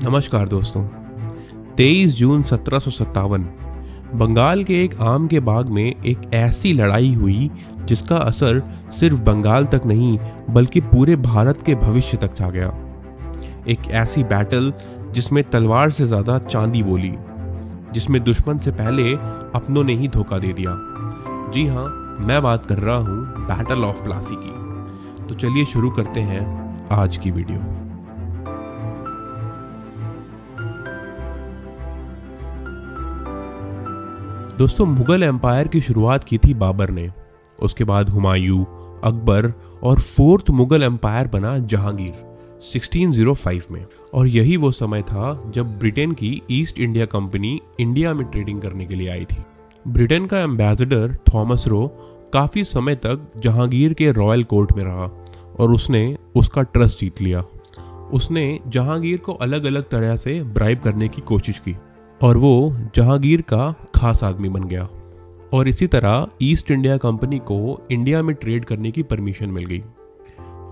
नमस्कार दोस्तों। 23 जून 1757 बंगाल के एक आम के बाग में एक ऐसी लड़ाई हुई जिसका असर सिर्फ बंगाल तक नहीं बल्कि पूरे भारत के भविष्य तक छा गया। एक ऐसी बैटल जिसमें तलवार से ज़्यादा चांदी बोली, जिसमें दुश्मन से पहले अपनों ने ही धोखा दे दिया। जी हाँ, मैं बात कर रहा हूँ बैटल ऑफ प्लासी की। तो चलिए शुरू करते हैं आज की वीडियो। दोस्तों, मुगल एम्पायर की शुरुआत की थी बाबर ने। उसके बाद हुमायूं, अकबर और फोर्थ मुगल एम्पायर बना जहांगीर 1605 में। और यही वो समय था जब ब्रिटेन की ईस्ट इंडिया कंपनी इंडिया में ट्रेडिंग करने के लिए आई थी। ब्रिटेन का एम्बेसडर थॉमस रो काफ़ी समय तक जहांगीर के रॉयल कोर्ट में रहा और उसने उसका ट्रस्ट जीत लिया। उसने जहांगीर को अलग अलग तरह से ब्राइब करने की कोशिश की और वो जहांगीर का खास आदमी बन गया। और इसी तरह ईस्ट इंडिया कंपनी को इंडिया में ट्रेड करने की परमिशन मिल गई।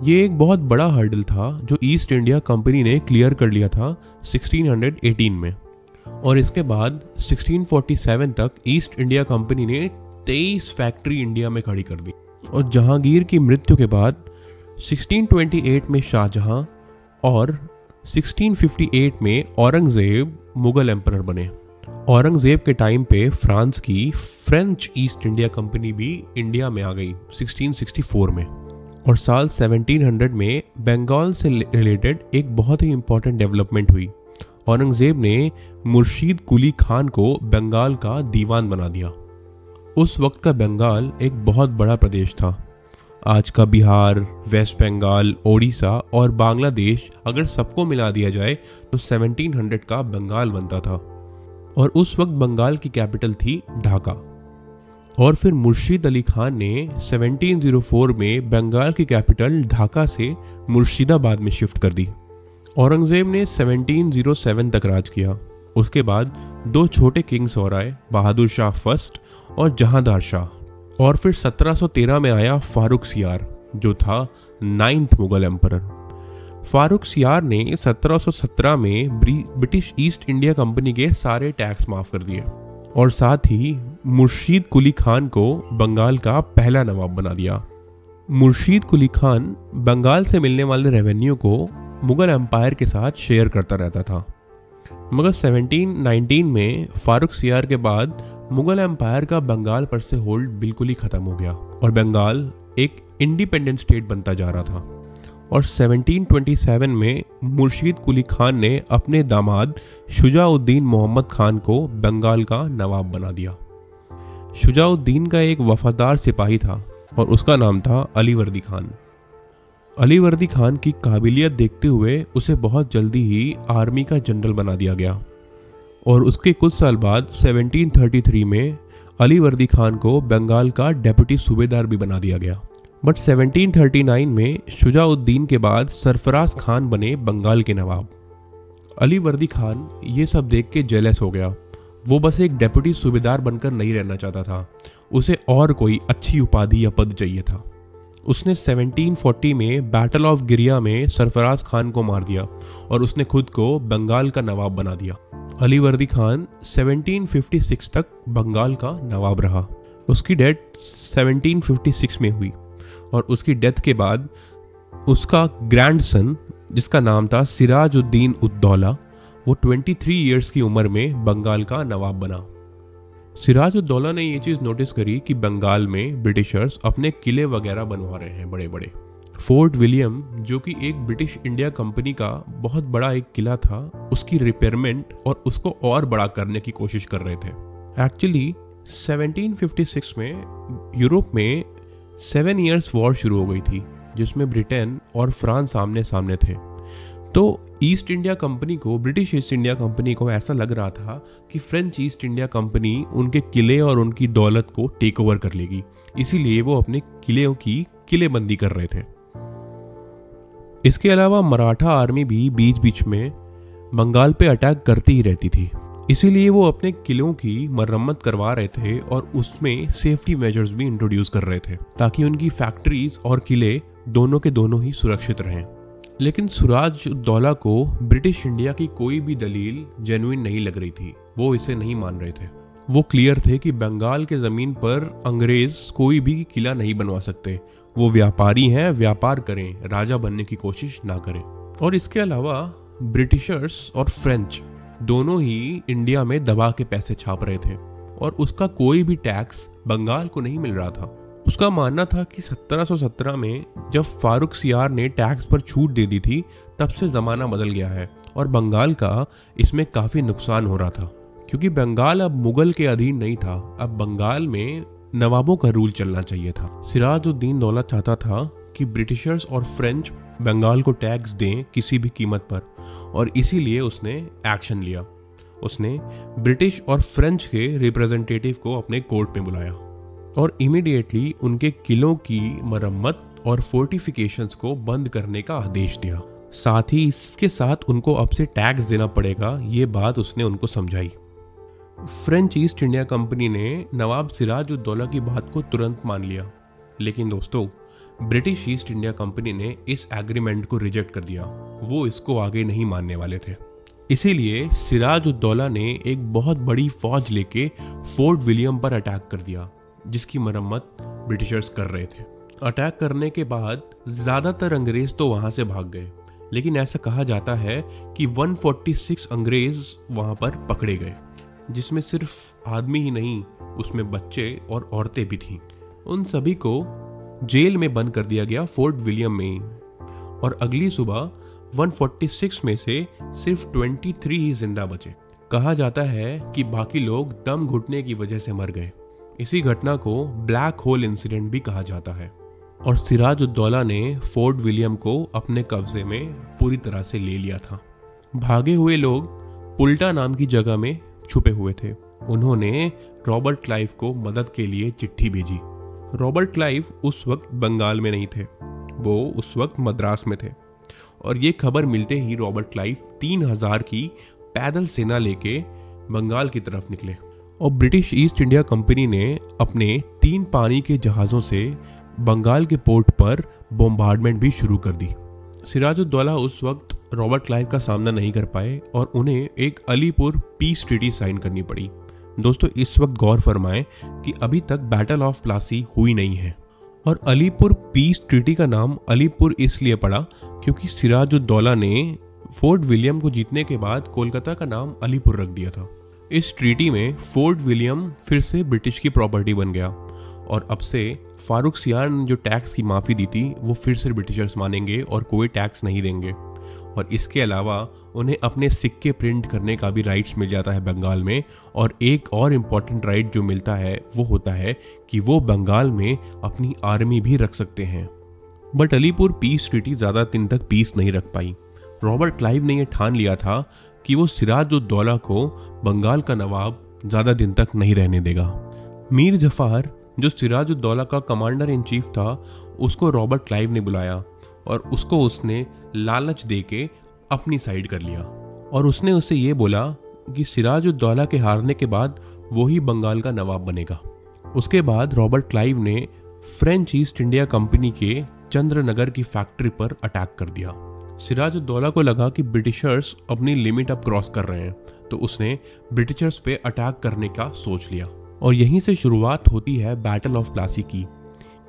ये एक बहुत बड़ा हर्डल था जो ईस्ट इंडिया कंपनी ने क्लियर कर लिया था 1618 में। और इसके बाद 1647 तक ईस्ट इंडिया कंपनी ने 23 फैक्ट्री इंडिया में खड़ी कर दी। और जहांगीर की मृत्यु के बाद 1628 में शाहजहां और 1658 में औरंगजेब मुगल एम्परर बने। औरंगजेब के टाइम पे फ्रांस की फ्रेंच ईस्ट इंडिया कंपनी भी इंडिया में आ गई 1664 में। और साल 1700 में बंगाल से रिलेटेड एक बहुत ही इंपॉर्टेंट डेवलपमेंट हुई। औरंगजेब ने मुर्शीद कुली खान को बंगाल का दीवान बना दिया। उस वक्त का बंगाल एक बहुत बड़ा प्रदेश था। आज का बिहार, वेस्ट बंगाल, ओडिशा और बांग्लादेश अगर सबको मिला दिया जाए तो 1700 का बंगाल बनता था। और उस वक्त बंगाल की कैपिटल थी ढाका। और फिर मुर्शीद अली खान ने 1704 में बंगाल की कैपिटल ढाका से मुर्शिदाबाद में शिफ्ट कर दी। औरंगजेब ने 1707 तक राज किया। उसके बाद दो छोटे किंग्स और आए, बहादुर शाह फर्स्ट और जहांदार शाह। और फिर 1713 में आया फारूक सियार जो था 9th मुगल एम्परर। फारूक सियार ने 1717 में ब्रिटिश ईस्ट इंडिया कंपनी के सारे टैक्स माफ कर दिए और साथ ही मुर्शीद कुली खान को बंगाल का पहला नवाब बना दिया। मुर्शीद कुली खान बंगाल से मिलने वाले रेवेन्यू को मुगल एम्पायर के साथ शेयर करता रहता था। मगर 1719 में फारूक सियार के बाद मुगल एम्पायर का बंगाल पर से होल्ड बिल्कुल ही खत्म हो गया और बंगाल एक इंडिपेंडेंट स्टेट बनता जा रहा था। और 1727 में मुर्शीद कुली खान ने अपने दामाद शुजाउद्दीन मोहम्मद खान को बंगाल का नवाब बना दिया। शुजाउद्दीन का एक वफादार सिपाही था और उसका नाम था अलीवर्दी खान। अलीवर्दी खान की काबिलियत देखते हुए उसे बहुत जल्दी ही आर्मी का जनरल बना दिया गया। और उसके कुछ साल बाद 1733 में अलीवर्दी खान को बंगाल का डेप्यूटी सूबेदार भी बना दिया गया। बट 1739 में शुजाउद्दीन के बाद सरफराज खान बने बंगाल के नवाब। अलीवर्दी खान ये सब देख के जेलस हो गया। वो बस एक डेप्यूटी सूबेदार बनकर नहीं रहना चाहता था, उसे और कोई अच्छी उपाधि या पद चाहिए था। उसने 1740 में बैटल ऑफ गिरिया में सरफराज खान को मार दिया और उसने खुद को बंगाल का नवाब बना दिया। अलीवर्दी खान 1756 तक बंगाल का नवाब रहा। उसकी डेथ 1756 में हुई और उसकी डेथ के बाद उसका ग्रैंडसन जिसका नाम था सिराजुद्दीन उद्दौला, वो 23 इयर्स की उम्र में बंगाल का नवाब बना। सिराजुद्दौला ने ये चीज़ नोटिस करी कि बंगाल में ब्रिटिशर्स अपने किले वगैरह बनवा रहे हैं बड़े बड़े। फोर्ट विलियम जो कि एक ब्रिटिश इंडिया कंपनी का बहुत बड़ा एक किला था, उसकी रिपेयरमेंट और उसको और बड़ा करने की कोशिश कर रहे थे। एक्चुअली 1756 में यूरोप में 7 इयर्स वॉर शुरू हो गई थी जिसमें ब्रिटेन और फ्रांस आमने सामने थे। तो ईस्ट इंडिया कंपनी को, ब्रिटिश ईस्ट इंडिया कंपनी को ऐसा लग रहा था कि फ्रेंच ईस्ट इंडिया कंपनी उनके किले और उनकी दौलत को टेक ओवर कर लेगी, इसीलिए वो अपने किलेों की किलेबंदी कर रहे थे। इसके अलावा मराठा आर्मी भी बीच बीच में बंगाल पे अटैक करती ही रहती थी, इसीलिए वो अपने किलों की मरम्मत करवा रहे थे और उसमें सेफ्टी मेजर्स भी इंट्रोड्यूस कर रहे थे ताकि उनकी फैक्ट्रीज और किले दोनों के दोनों ही सुरक्षित रहें। लेकिन सिराजुद्दौला को ब्रिटिश इंडिया की कोई भी दलील जेन्युइन नहीं लग रही थी। वो इसे नहीं मान रहे थे। वो क्लियर थे कि बंगाल के ज़मीन पर अंग्रेज कोई भी किला नहीं बनवा सकते। वो व्यापारी हैं, व्यापार करें, राजा बनने की कोशिश ना करें। और इसके अलावा ब्रिटिशर्स और फ्रेंच दोनों ही इंडिया में दबा के पैसे छाप रहे थे और उसका कोई भी टैक्स बंगाल को नहीं मिल रहा था। उसका मानना था कि 1717 में जब फारूक सियार ने टैक्स पर छूट दे दी थी, तब से ज़माना बदल गया है और बंगाल का इसमें काफ़ी नुकसान हो रहा था, क्योंकि बंगाल अब मुगल के अधीन नहीं था। अब बंगाल में नवाबों का रूल चलना चाहिए था। सिराजुद्दीन दौला चाहता था कि ब्रिटिशर्स और फ्रेंच बंगाल को टैक्स दें किसी भी कीमत पर, और इसीलिए उसने एक्शन लिया। उसने ब्रिटिश और फ्रेंच के रिप्रेजेंटेटिव को अपने कोर्ट में बुलाया और इमीडिएटली उनके किलों की मरम्मत और फोर्टिफिकेशंस को बंद करने का आदेश दिया। साथ ही इसके साथ उनको अब से टैक्स देना पड़ेगा, ये बात उसने उनको समझाई। फ्रेंच ईस्ट इंडिया कंपनी ने नवाब सिराजुद्दौला की बात को तुरंत मान लिया, लेकिन दोस्तों ब्रिटिश ईस्ट इंडिया कंपनी ने इस एग्रीमेंट को रिजेक्ट कर दिया। वो इसको आगे नहीं मानने वाले थे। इसीलिए सिराजुद्दौला ने एक बहुत बड़ी फौज लेके फोर्ट विलियम पर अटैक कर दिया, जिसकी मरम्मत ब्रिटिशर्स कर रहे थे। अटैक करने के बाद ज़्यादातर अंग्रेज तो वहाँ से भाग गए, लेकिन ऐसा कहा जाता है कि 146 अंग्रेज वहाँ पर पकड़े गए, जिसमें सिर्फ आदमी ही नहीं, उसमें बच्चे और औरतें भी थीं। उन सभी को जेल में बंद कर दिया गया फोर्ट विलियम में, और अगली सुबह 146 में से सिर्फ 23 ही जिंदा बचे। कहा जाता है कि बाकी लोग दम घुटने की वजह से मर गए। इसी घटना को ब्लैक होल इंसिडेंट भी कहा जाता है। और सिराजुद्दौला ने फोर्ट विलियम को अपने कब्जे में पूरी तरह से ले लिया था। भागे हुए लोग पुल्टा नाम की जगह में छुपे हुए थे। उन्होंने रॉबर्ट क्लाइव को मदद के लिए चिट्ठी भेजी। रॉबर्ट क्लाइव उस वक्त बंगाल में नहीं थे, वो उस वक्त मद्रास में थे, और ये खबर मिलते ही रॉबर्ट क्लाइव 3000 की पैदल सेना लेके बंगाल की तरफ निकले। और ब्रिटिश ईस्ट इंडिया कंपनी ने अपने 3 पानी के जहाज़ों से बंगाल के पोर्ट पर बॉम्बार्डमेंट भी शुरू कर दी। सिराजुद्दौला उस वक्त रॉबर्ट क्लाइव का सामना नहीं कर पाए और उन्हें एक अलीपुर पीस ट्रीटी साइन करनी पड़ी। दोस्तों इस वक्त गौर फरमाएं कि अभी तक बैटल ऑफ प्लासी हुई नहीं है, और अलीपुर पीस ट्रीटी का नाम अलीपुर इसलिए पड़ा क्योंकि सिराजुद्दौला ने फोर्ट विलियम को जीतने के बाद कोलकाता का नाम अलीपुर रख दिया था। इस ट्रीटी में फोर्ट विलियम फिर से ब्रिटिश की प्रॉपर्टी बन गया, और अब से फारूक सियार ने जो टैक्स की माफ़ी दी थी वो फिर से ब्रिटिशर्स मानेंगे और कोई टैक्स नहीं देंगे। और इसके अलावा उन्हें अपने सिक्के प्रिंट करने का भी राइट्स मिल जाता है बंगाल में। और एक और इम्पॉर्टेंट राइट जो मिलता है वो होता है कि वो बंगाल में अपनी आर्मी भी रख सकते हैं। बट अलीपुर पीस ट्रीटी ज़्यादा दिन तक पीस नहीं रख पाई। रॉबर्ट क्लाइव ने यह ठान लिया था कि वो सिराजुद्दौला को बंगाल का नवाब ज़्यादा दिन तक नहीं रहने देगा। मीर जफार जो सिराजुद्दौला का कमांडर इन चीफ था, उसको रॉबर्ट क्लाइव ने बुलाया और उसको उसने लालच देके अपनी साइड कर लिया। और उसने उससे ये बोला कि सिराजुद्दौला के हारने के बाद वो ही बंगाल का नवाब बनेगा। उसके बाद रॉबर्ट क्लाइव ने फ्रेंच ईस्ट इंडिया कंपनी के चंद्रनगर की फैक्ट्री पर अटैक कर दिया। सिराजुद्दौला को लगा कि ब्रिटिशर्स अपनी लिमिट अब क्रॉस कर रहे हैं, तो उसने ब्रिटिशर्स पे अटैक करने का सोच लिया। और यहीं से शुरुआत होती है बैटल ऑफ प्लासी की।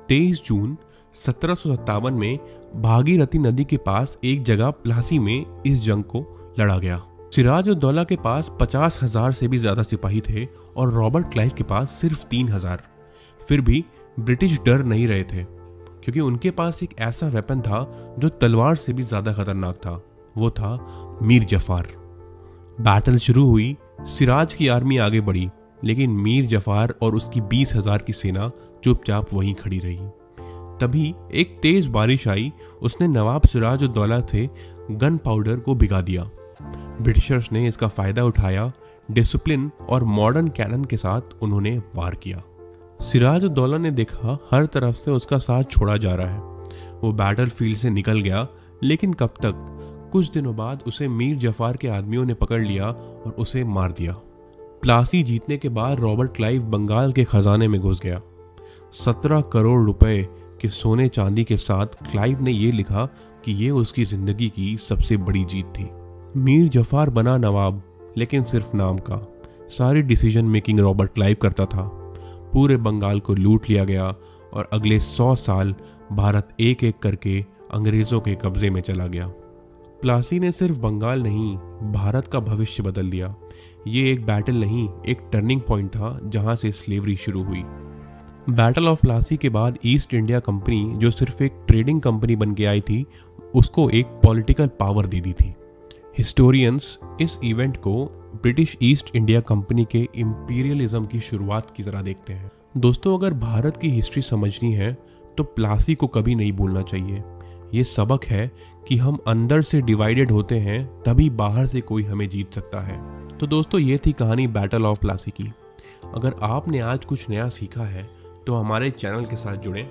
23 जून 1757 में भागीरथी नदी के पास एक जगह प्लासी में इस जंग को लड़ा गया। सिराजुद्दौला के पास 50,000 से भी ज्यादा सिपाही थे और रॉबर्ट क्लाइव के पास सिर्फ 3,000। फिर भी ब्रिटिश डर नहीं रहे थे, क्योंकि उनके पास एक ऐसा वेपन था जो तलवार से भी ज्यादा खतरनाक था। वो था मीर जफार। बैटल शुरू हुई, सिराज की आर्मी आगे बढ़ी, लेकिन मीर जफार और उसकी 20,000 की सेना चुपचाप वहीं खड़ी रही। तभी एक तेज बारिश आई, उसने नवाब सिराजुद्दौला से गन पाउडर को भिगा दिया। ब्रिटिशर्स ने इसका फायदा उठाया। डिसिप्लिन और मॉडर्न कैनन के साथ उन्होंने वार किया। सिराजुद्दौला ने देखा हर तरफ से उसका साथ छोड़ा जा रहा है। वो बैटलफील्ड से निकल गया, लेकिन कब तक? कुछ दिनों बाद उसे मीर जफार के आदमियों ने पकड़ लिया और उसे मार दिया। प्लासी जीतने के बाद रॉबर्ट क्लाइव बंगाल के खजाने में घुस गया। 17 करोड़ रुपए कि सोने चांदी के साथ क्लाइव ने ये लिखा कि ये उसकी जिंदगी की सबसे बड़ी जीत थी। मीर जफार बना नवाब, लेकिन सिर्फ नाम का। सारी डिसीजन मेकिंग रॉबर्ट क्लाइव करता था। पूरे बंगाल को लूट लिया गया और अगले 100 साल भारत एक एक करके अंग्रेजों के कब्जे में चला गया। प्लासी ने सिर्फ बंगाल नहीं, भारत का भविष्य बदल दिया। ये एक बैटल नहीं, एक टर्निंग पॉइंट था जहां से स्लेवरी शुरू हुई। बैटल ऑफ प्लासी के बाद ईस्ट इंडिया कंपनी, जो सिर्फ एक ट्रेडिंग कंपनी बन के आई थी, उसको एक पॉलिटिकल पावर दे दी थी। हिस्टोरियंस इस इवेंट को ब्रिटिश ईस्ट इंडिया कंपनी के इंपीरियलिज्म की शुरुआत की तरह देखते हैं। दोस्तों, अगर भारत की हिस्ट्री समझनी है तो प्लासी को कभी नहीं भूलना चाहिए। ये सबक है कि हम अंदर से डिवाइडेड होते हैं, तभी बाहर से कोई हमें जीत सकता है। तो दोस्तों, ये थी कहानी बैटल ऑफ प्लासी की। अगर आपने आज कुछ नया सीखा है तो हमारे चैनल के साथ जुड़ें,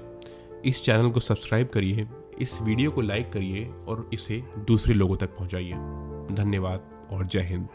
इस चैनल को सब्सक्राइब करिए, इस वीडियो को लाइक करिए और इसे दूसरे लोगों तक पहुंचाइए। धन्यवाद और जय हिंद।